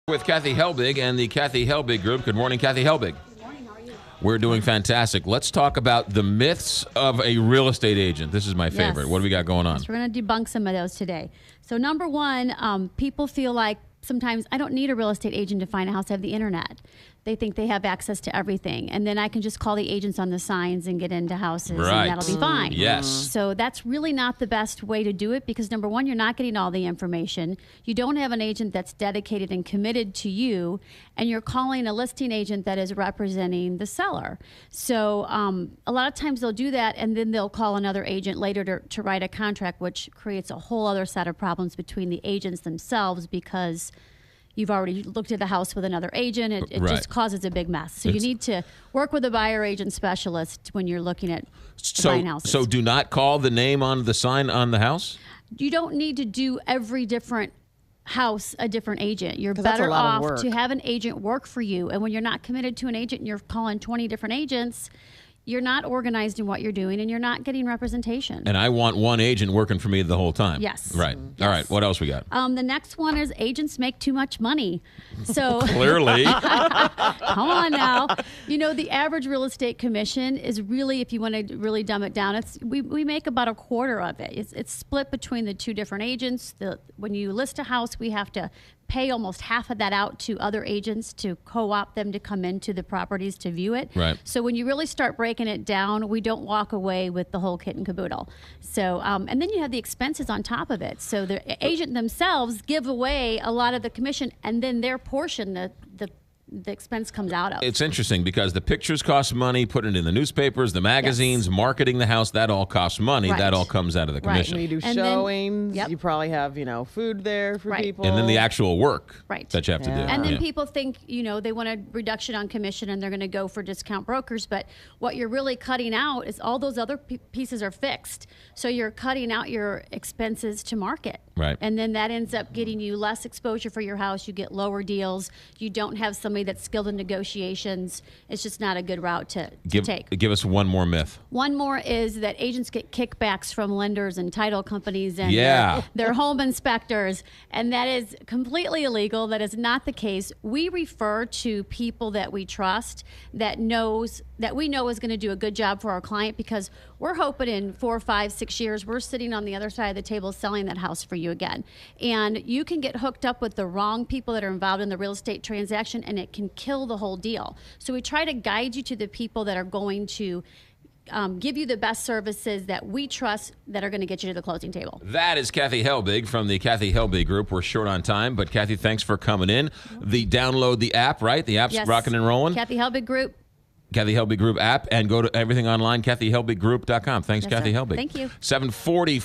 With Kathy Helbig and the Kathy Helbig Group. Good morning, Kathy Helbig. Good morning. How are you? We're doing fantastic. Let's talk about the myths of a real estate agent. This is my favorite. Yes. What do we got going on? So we're going to debunk some of those today. So number one, people feel like sometimes I don't need a real estate agent to find a house. I have the internet. They think they have access to everything. And then I can just call the agents on the signs and get into houses Right. and that'll be fine. Yes. So that's really not the best way to do it because number one, you're not getting all the information. You don't have an agent that's dedicated and committed to you, and you're calling a listing agent that is representing the seller. So a lot of times they'll do that and then they'll call another agent later to write a contract, which creates a whole other set of problems between the agents themselves because you've already looked at the house with another agent. It Right. just causes a big mess. So you need to work with a buyer agent specialist when you're looking at buying houses. So do not call the name on the sign on the house? You don't need to do every different house a different agent. You're 'Cause that's a better lot of off work. to have an agent work for you. And when you're not committed to an agent and you're calling 20 different agents, you're not organized in what you're doing and you're not getting representation. And I want one agent working for me the whole time. Yes. Right. All right. What else we got? The next one is agents make too much money. So Clearly. come on now. You know, the average real estate commission is really, if you want to really dumb it down, we make about a quarter of it. It's split between the two different agents. When you list a house, we have to pay almost half of that out to other agents to co-opt them to come into the properties to view it. Right. So when you really start breaking it down, we don't walk away with the whole kit and caboodle. So, and then you have the expenses on top of it. So the agent themselves give away a lot of the commission, and then their portion, the expense comes out of. It's interesting because the pictures cost money, putting it in the newspapers, the magazines, marketing the house, that all costs money. Right. That all comes out of the Right. commission. When you do And then- showings, Yep. you probably have, food there for Right. people. And then the actual work Right. that you have to do. Yeah. And then Yeah. people think, they want a reduction on commission and they're going to go for discount brokers. But what you're really cutting out is all those other pieces are fixed. So you're cutting out your expenses to market. Right. And then that ends up getting you less exposure for your house. You get lower deals. You don't have somebody that's skilled in negotiations. It's just not a good route to take. Give us one more myth. One more is that agents get kickbacks from lenders and title companies and Yeah. their home inspectors, and that is completely illegal. That is not the case. We refer to people that we trust, that we know is going to do a good job for our client, because we're hoping in 4, 5, 6 years we're sitting on the other side of the table selling that house for you again. And you can get hooked up with the wrong people that are involved in the real estate transaction, and it can kill the whole deal. So we try to guide you to the people that are going to give you the best services that we trust, that are going to get you to the closing table. That is Kathy Helbig from the Kathy Helbig Group. We're short on time, but Kathy, thanks for coming in. Download the app, right? The app's Yes. rocking and rolling. Kathy Helbig Group. Kathy Helbig Group app, and go to everything online, kathyhelbiggroup.com. Thanks, Yes, Kathy sir. Helbig. Thank you. 744.